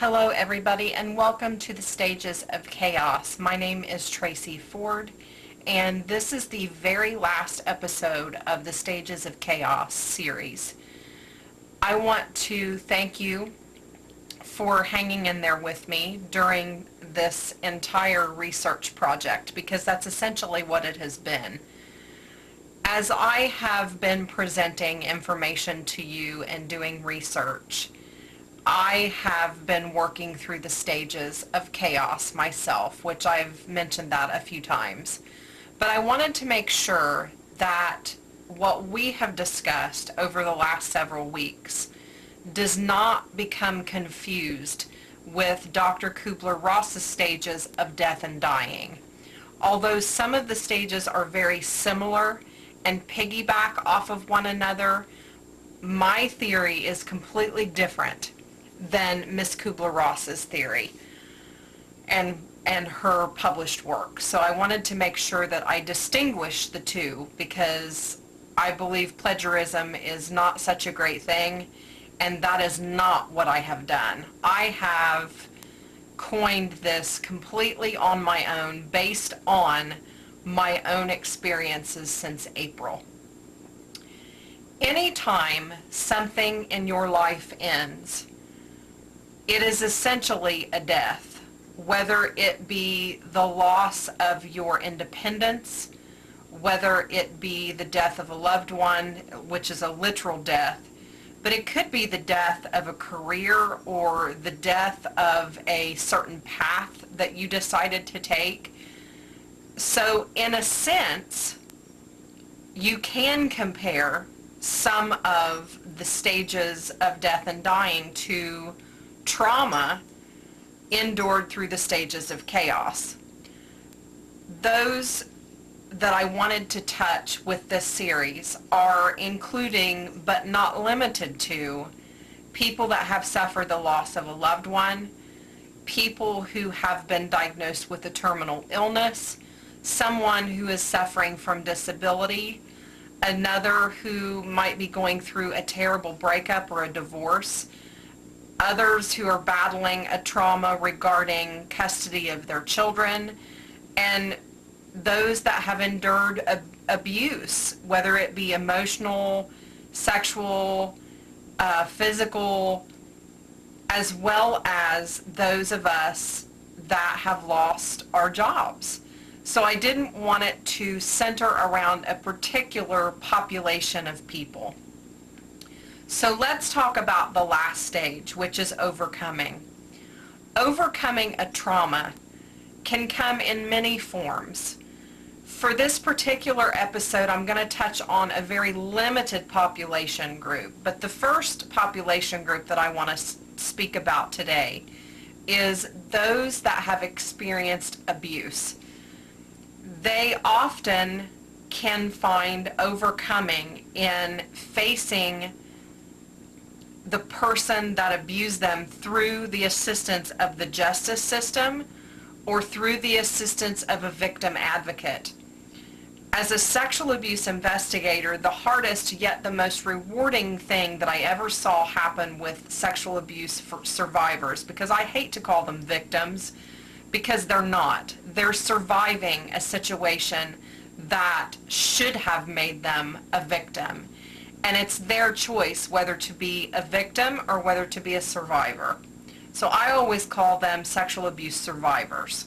Hello everybody and welcome to the Stages of Chaos. My name is Tracee Ford and this is the very last episode of the Stages of Chaos series. I want to thank you for hanging in there with me during this entire research project, because that's essentially what it has been. As I have been presenting information to you and doing research, I have been working through the stages of chaos myself, which I've mentioned that a few times. But I wanted to make sure that what we have discussed over the last several weeks does not become confused with Dr. Kubler-Ross's stages of death and dying. Although some of the stages are very similar and piggyback off of one another, my theory is completely different than Miss Kubler-Ross's theory and her published work. So I wanted to make sure that I distinguish the two, because I believe plagiarism is not such a great thing, and that is not what I have done. I have coined this completely on my own, based on my own experiences since April. Anytime something in your life ends, it is essentially a death, whether it be the loss of your independence, whether it be the death of a loved one, which is a literal death, but it could be the death of a career or the death of a certain path that you decided to take. So in a sense, you can compare some of the stages of death and dying to trauma endured through the stages of chaos. Those that I wanted to touch with this series are including, but not limited to, people that have suffered the loss of a loved one, people who have been diagnosed with a terminal illness, someone who is suffering from disability, another who might be going through a terrible breakup or a divorce, others who are battling a trauma regarding custody of their children, and those that have endured abuse, whether it be emotional, sexual, physical, as well as those of us that have lost our jobs. So I didn't want it to center around a particular population of people. So let's talk about the last stage, which is overcoming. Overcoming a trauma can come in many forms. For this particular episode, I'm going to touch on a very limited population group, but the first population group that I want to speak about today is those that have experienced abuse. They often can find overcoming in facing the person that abused them through the assistance of the justice system or through the assistance of a victim advocate. As a sexual abuse investigator, the hardest yet the most rewarding thing that I ever saw happen with sexual abuse for survivors, because I hate to call them victims, because they're not. They're surviving a situation that should have made them a victim. And it's their choice whether to be a victim or whether to be a survivor. So I always call them sexual abuse survivors.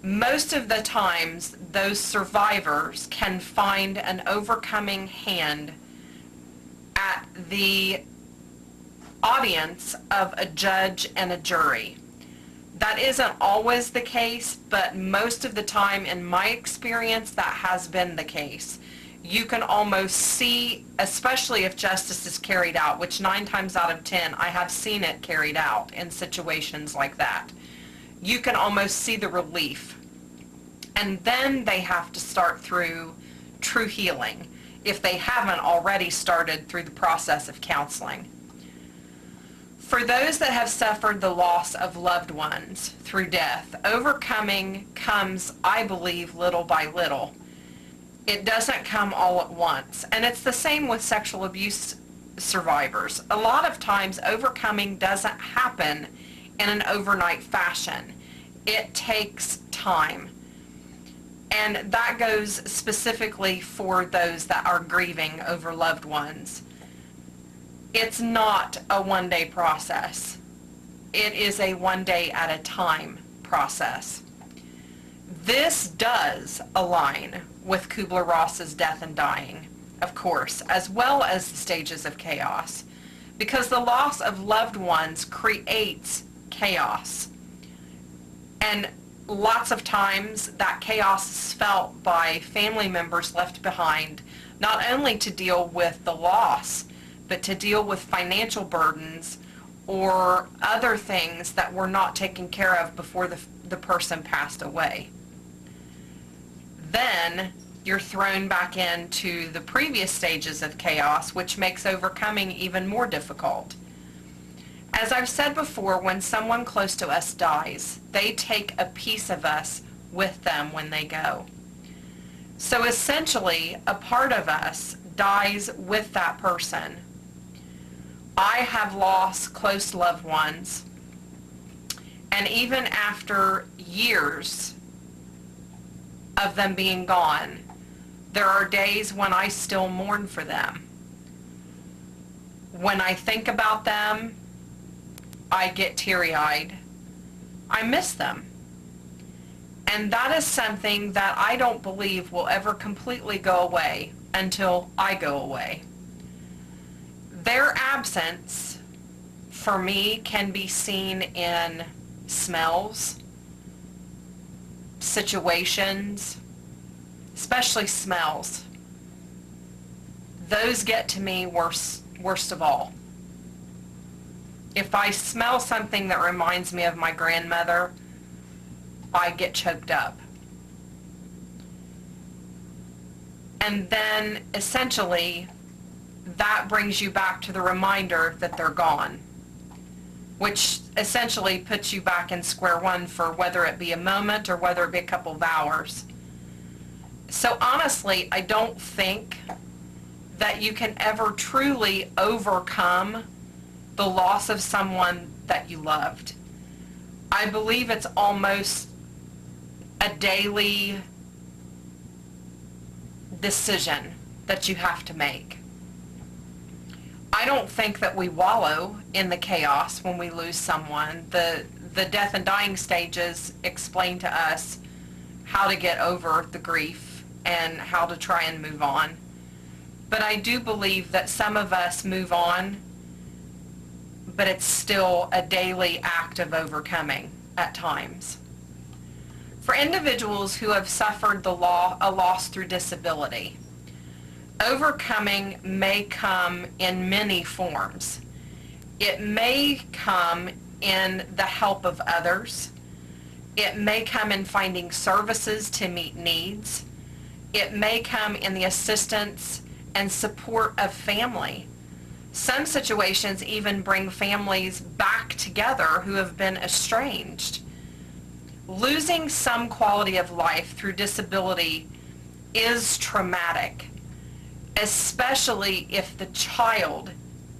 Most of the times, those survivors can find an overcoming hand at the audience of a judge and a jury. That isn't always the case, but most of the time in my experience, that has been the case. You can almost see, especially if justice is carried out, which 9 times out of 10, I have seen it carried out in situations like that. You can almost see the relief. And then they have to start through true healing, if they haven't already started through the process of counseling. For those that have suffered the loss of loved ones through death, overcoming comes, I believe, little by little. It doesn't come all at once. And it's the same with sexual abuse survivors. A lot of times overcoming doesn't happen in an overnight fashion. It takes time. And that goes specifically for those that are grieving over loved ones. It's not a one-day process. It is a one day at a time process. This does align with Kubler-Ross's Death and Dying, of course, as well as the stages of chaos, because the loss of loved ones creates chaos. And lots of times that chaos is felt by family members left behind, not only to deal with the loss, but to deal with financial burdens or other things that were not taken care of before the person passed away. Then you're thrown back into the previous stages of chaos, which makes overcoming even more difficult. As I've said before, when someone close to us dies, they take a piece of us with them when they go. So essentially, a part of us dies with that person. I have lost close loved ones, and even after years of them being gone, there are days when I still mourn for them. When I think about them, I get teary-eyed. I miss them. And that is something that I don't believe will ever completely go away until I go away. Their absence, for me, can be seen in smells, situations, especially smells. Those get to me worst of all. If I smell something that reminds me of my grandmother, I get choked up. And then essentially that brings you back to the reminder that they're gone, which essentially puts you back in square one for whether it be a moment or whether it be a couple of hours. So honestly, I don't think that you can ever truly overcome the loss of someone that you loved. I believe it's almost a daily decision that you have to make. I don't think that we wallow in the chaos when we lose someone. The death and dying stages explain to us how to get over the grief and how to try and move on. But I do believe that some of us move on, but it's still a daily act of overcoming at times. For individuals who have suffered a loss through disability, overcoming may come in many forms. It may come in the help of others. It may come in finding services to meet needs. It may come in the assistance and support of family. Some situations even bring families back together who have been estranged. Losing some quality of life through disability is traumatic, especially if the child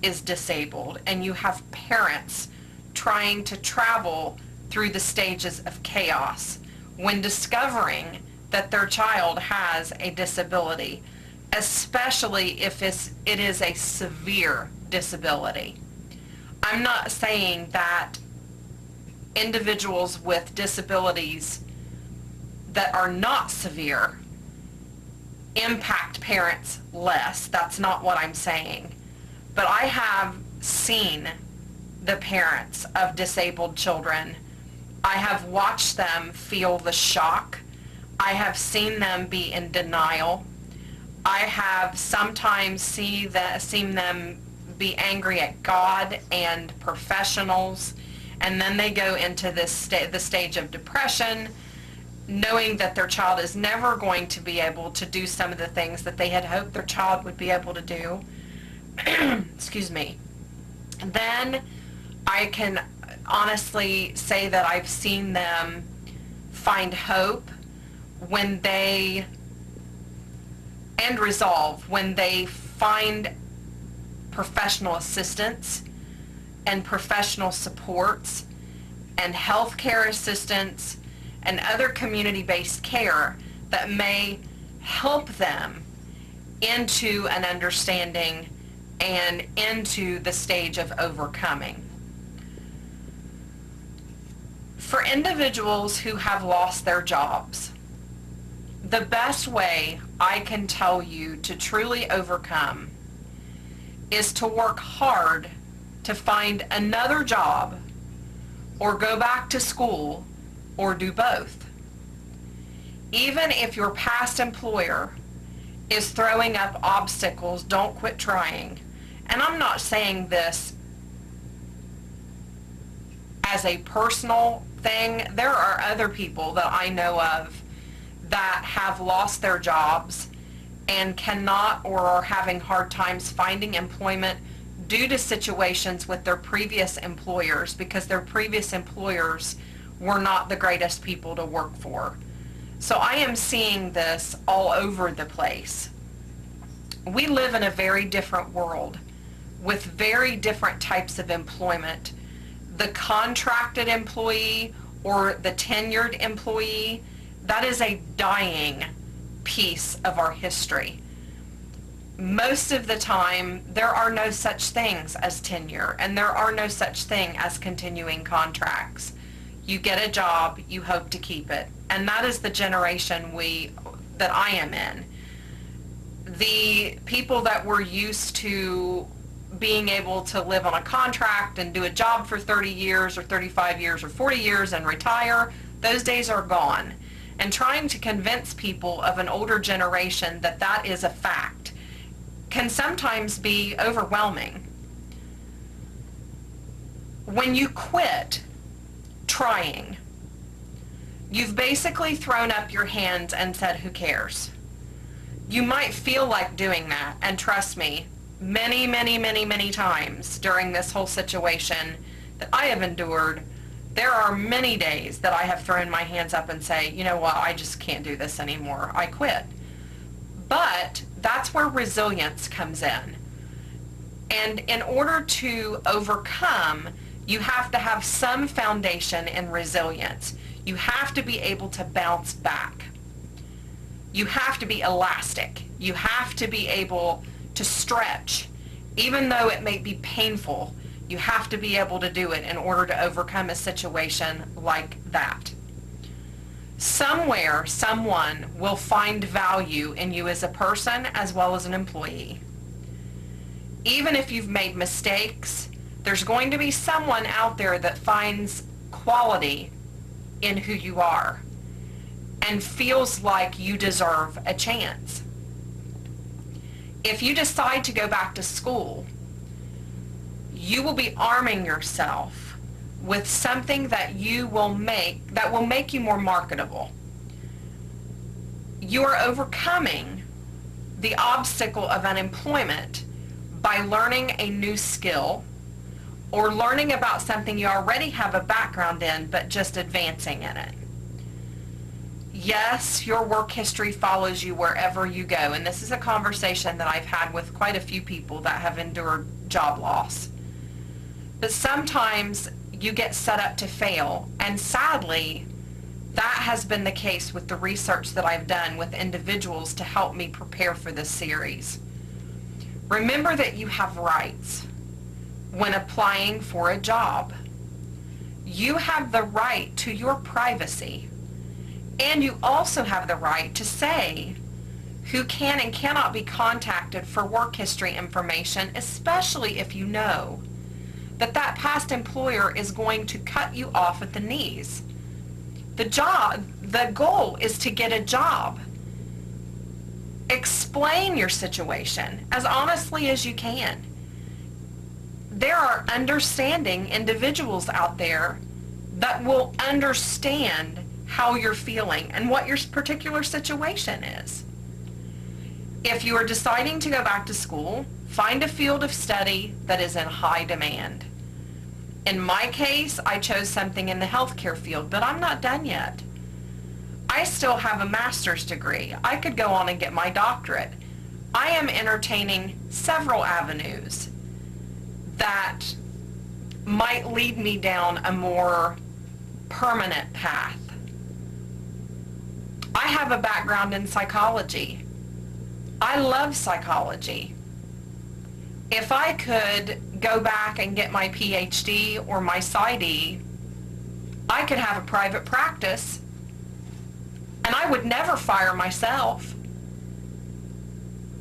is disabled and you have parents trying to travel through the stages of chaos when discovering that their child has a disability, especially if it is a severe disability. I'm not saying that individuals with disabilities that are not severe impact parents less. That's not what I'm saying. But I have seen the parents of disabled children. I have watched them feel the shock. I have seen them be in denial. I have sometimes seen them be angry at God and professionals, and then they go into the stage of depression, knowing that their child is never going to be able to do some of the things that they had hoped their child would be able to do. Excuse me. Then I can honestly say that I've seen them find hope when they, and resolve when they find professional assistance and professional supports and healthcare assistance and other community-based care that may help them into an understanding and into the stage of overcoming. For individuals who have lost their jobs, the best way I can tell you to truly overcome is to work hard to find another job or go back to school or do both. Even if your past employer is throwing up obstacles, don't quit trying. And I'm not saying this as a personal thing. There are other people that I know of that have lost their jobs and cannot or are having hard times finding employment due to situations with their previous employers because their previous employers were not the greatest people to work for. So I am seeing this all over the place. We live in a very different world with very different types of employment. The contracted employee or the tenured employee, that is a dying piece of our history. Most of the time, there are no such things as tenure, and there are no such thing as continuing contracts. You get a job, you hope to keep it. And that is the generation that I am in. The people that were used to being able to live on a contract and do a job for 30 years or 35 years or 40 years and retire, those days are gone. And trying to convince people of an older generation that that is a fact can sometimes be overwhelming. When you quit trying, you've basically thrown up your hands and said, who cares? You might feel like doing that, and trust me, many times during this whole situation that I have endured, there are many days that I have thrown my hands up and say, you know what, I just can't do this anymore. I quit. But that's where resilience comes in. And in order to overcome, you have to have some foundation in resilience. You have to be able to bounce back. You have to be elastic. You have to be able to stretch. Even though it may be painful, you have to be able to do it in order to overcome a situation like that. Somewhere, someone will find value in you as a person as well as an employee. Even if you've made mistakes, there's going to be someone out there that finds quality in who you are and feels like you deserve a chance. If you decide to go back to school, you will be arming yourself with something that will make you more marketable. You are overcoming the obstacle of unemployment by learning a new skill or learning about something you already have a background in, but just advancing in it. Yes, your work history follows you wherever you go, and this is a conversation that I've had with quite a few people that have endured job loss. But sometimes you get set up to fail, and sadly, that has been the case with the research that I've done with individuals to help me prepare for this series. Remember that you have rights when applying for a job. You have the right to your privacy, and you also have the right to say who can and cannot be contacted for work history information, especially if you know that that past employer is going to cut you off at the knees. The goal is to get a job. Explain your situation as honestly as you can. There are understanding individuals out there that will understand how you're feeling and what your particular situation is. If you are deciding to go back to school, find a field of study that is in high demand. In my case, I chose something in the healthcare field, but I'm not done yet. I still have a master's degree. I could go on and get my doctorate. I am entertaining several avenues that might lead me down a more permanent path. I have a background in psychology. I love psychology. If I could go back and get my PhD or my PsyD, I could have a private practice and I would never fire myself.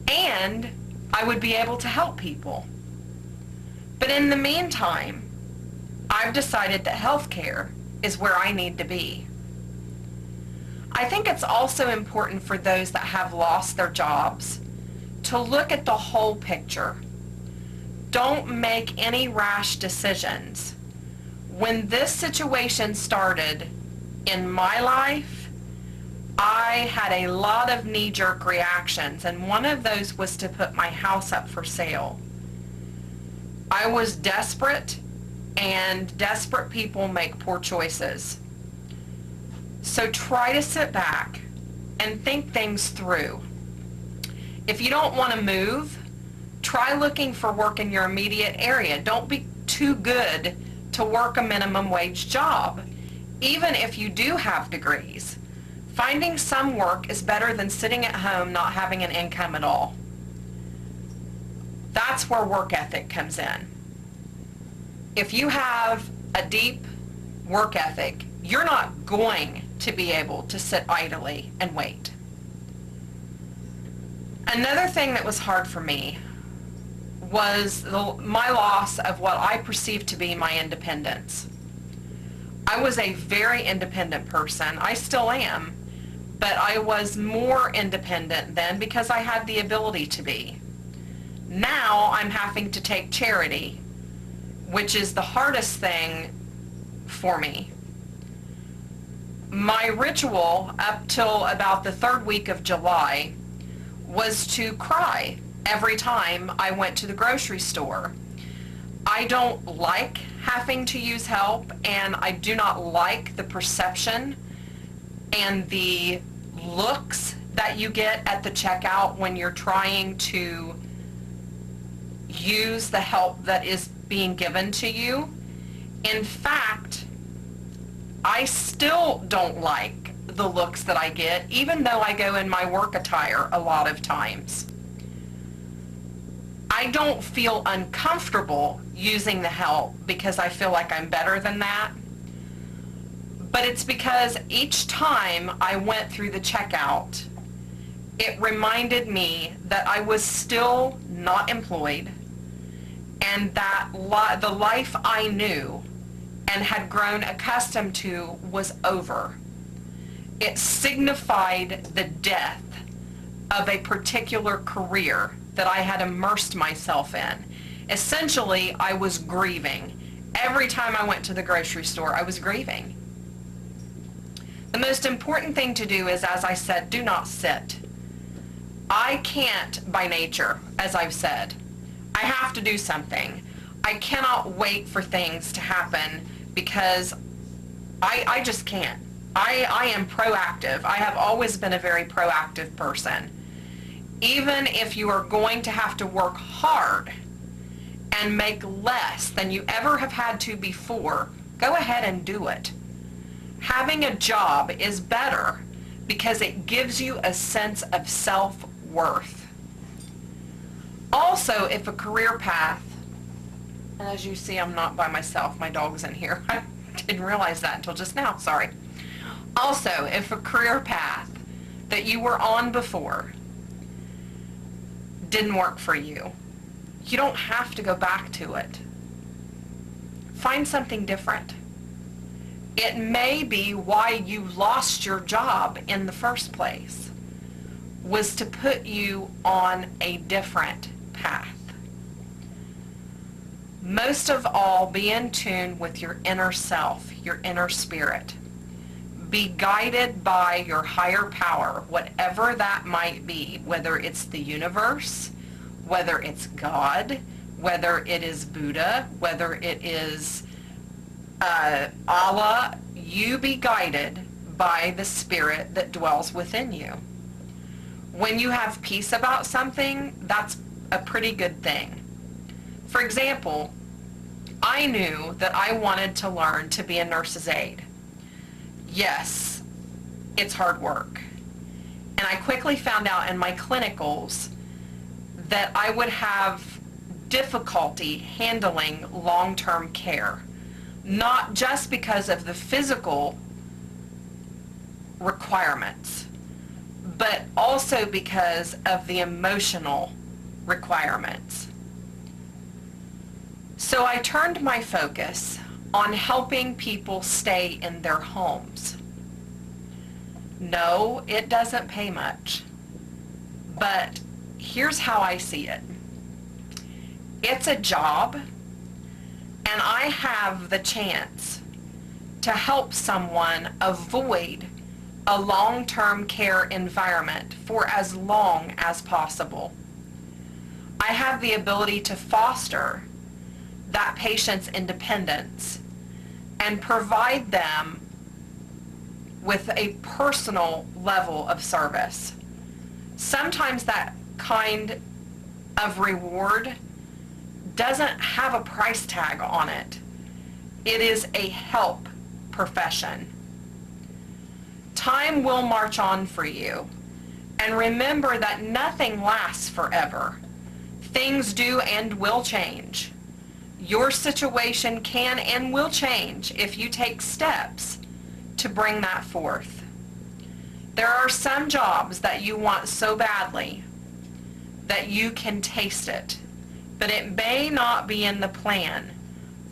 And I would be able to help people. But in the meantime, I've decided that healthcare is where I need to be. I think it's also important for those that have lost their jobs to look at the whole picture. Don't make any rash decisions. When this situation started in my life, I had a lot of knee-jerk reactions, and one of those was to put my house up for sale. I was desperate, and desperate people make poor choices. So try to sit back and think things through. If you don't want to move, try looking for work in your immediate area. Don't be too good to work a minimum wage job. Even if you do have degrees, finding some work is better than sitting at home not having an income at all. That's where work ethic comes in. If you have a deep work ethic, you're not going to be able to sit idly and wait. Another thing that was hard for me was my loss of what I perceived to be my independence. I was a very independent person. I still am, but I was more independent then because I had the ability to be. Now I'm having to take charity, which is the hardest thing for me. My ritual up till about the third week of July was to cry every time I went to the grocery store. I don't like having to use help, and I do not like the perception and the looks that you get at the checkout when you're trying to use the help that is being given to you. In fact, I still don't like the looks that I get, even though I go in my work attire a lot of times. I don't feel uncomfortable using the help because I feel like I'm better than that. But it's because each time I went through the checkout, it reminded me that I was still not employed, and that the life I knew and had grown accustomed to was over. It signified the death of a particular career that I had immersed myself in. Essentially, I was grieving. Every time I went to the grocery store, I was grieving. The most important thing to do is, as I said, do not sit. I can't by nature, as I've said. I have to do something. I cannot wait for things to happen because I just can't. I am proactive. I have always been a very proactive person. Even if you are going to have to work hard and make less than you ever have had to before, go ahead and do it. Having a job is better because it gives you a sense of self-worth. Also, if a career path, and as you see, I'm not by myself, my dog's in here. I didn't realize that until just now, sorry. Also, if a career path that you were on before didn't work for you, you don't have to go back to it. Find something different. It may be why you lost your job in the first place, was to put you on a different path. Most of all, be in tune with your inner self, your inner spirit. Be guided by your higher power, whatever that might be, whether it's the universe, whether it's God, whether it is Buddha, whether it is Allah. You be guided by the spirit that dwells within you. When you have peace about something, that's a pretty good thing. For example, I knew that I wanted to learn to be a nurse's aide. Yes, it's hard work. And I quickly found out in my clinicals that I would have difficulty handling long-term care, not just because of the physical requirements, but also because of the emotional requirements. So I turned my focus on helping people stay in their homes. No, it doesn't pay much, but here's how I see it. It's a job, and I have the chance to help someone avoid a long-term care environment for as long as possible. I have the ability to foster that patient's independence and provide them with a personal level of service. Sometimes that kind of reward doesn't have a price tag on it. It is a help profession. Time will march on for you, and remember that nothing lasts forever. Things do and will change. Your situation can and will change if you take steps to bring that forth. There are some jobs that you want so badly that you can taste it, but it may not be in the plan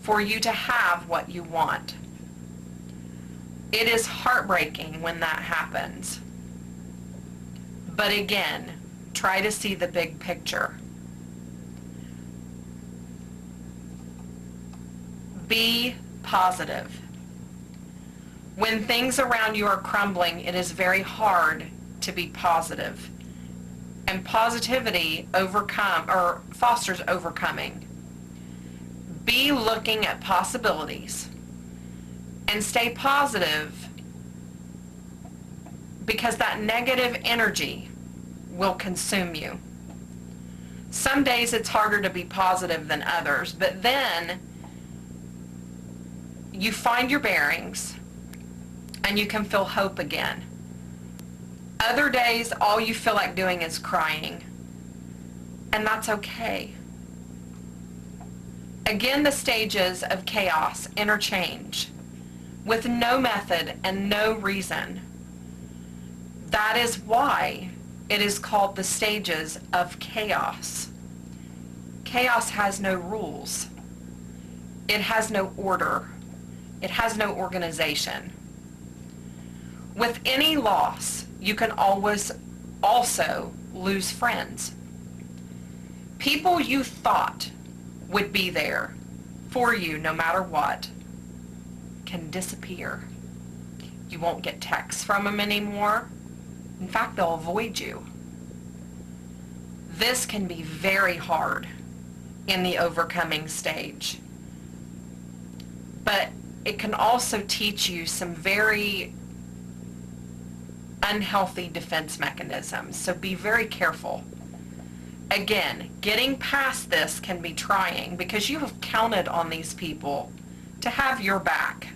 for you to have what you want. It is heartbreaking when that happens. But again, try to see the big picture. Be positive. When things around you are crumbling, it is very hard to be positive. And positivity fosters overcoming. Be looking at possibilities and stay positive, because that negative energy will consume you. Some days it's harder to be positive than others, but then you find your bearings and you can feel hope again. Other days, all you feel like doing is crying, and that's okay. Again, the stages of chaos interchange with no method and no reason. That is why it is called the stages of chaos. Chaos has no rules. It has no order. It has no organization. With any loss, you can always also lose friends. People you thought would be there for you no matter what can disappear. You won't get texts from them anymore. In fact, they'll avoid you. This can be very hard in the overcoming stage. But it can also teach you some very unhealthy defense mechanisms, so be very careful. Again, getting past this can be trying because you have counted on these people to have your back.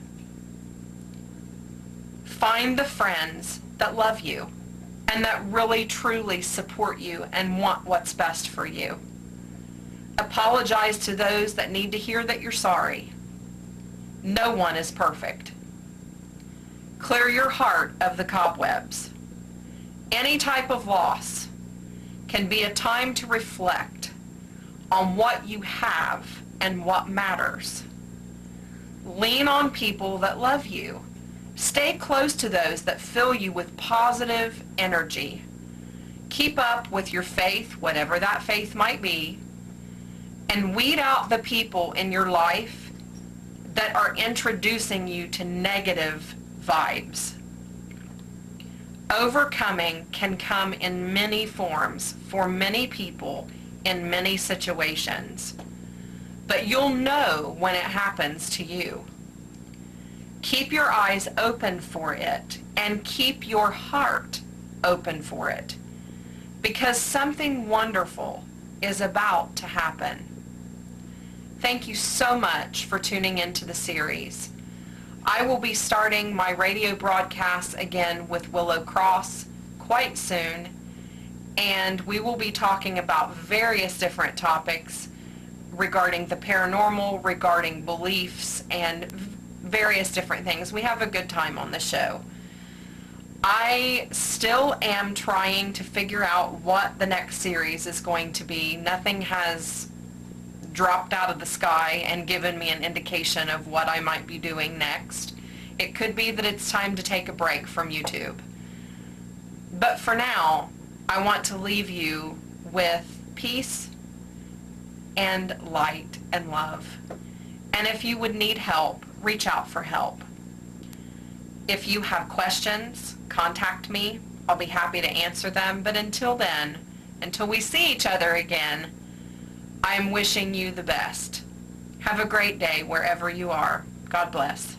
Find the friends that love you and that really truly support you and want what's best for you. Apologize to those that need to hear that you're sorry. No one is perfect. Clear your heart of the cobwebs. Any type of loss can be a time to reflect on what you have and what matters. Lean on people that love you. Stay close to those that fill you with positive energy. Keep up with your faith, whatever that faith might be, and weed out the people in your life that are introducing you to negative vibes. Overcoming can come in many forms for many people in many situations, but you'll know when it happens to you. Keep your eyes open for it and keep your heart open for it, because something wonderful is about to happen. Thank you so much for tuning into the series. I will be starting my radio broadcasts again with Willow Cross quite soon, and we will be talking about various different topics regarding the paranormal, regarding beliefs, and various different things. We have a good time on the show. I still am trying to figure out what the next series is going to be. Nothing has dropped out of the sky and given me an indication of what I might be doing next. It could be that it's time to take a break from YouTube. But for now, I want to leave you with peace and light and love. And if you would need help, reach out for help. If you have questions, contact me. I'll be happy to answer them. But until then, until we see each other again, I'm wishing you the best. Have a great day wherever you are. God bless.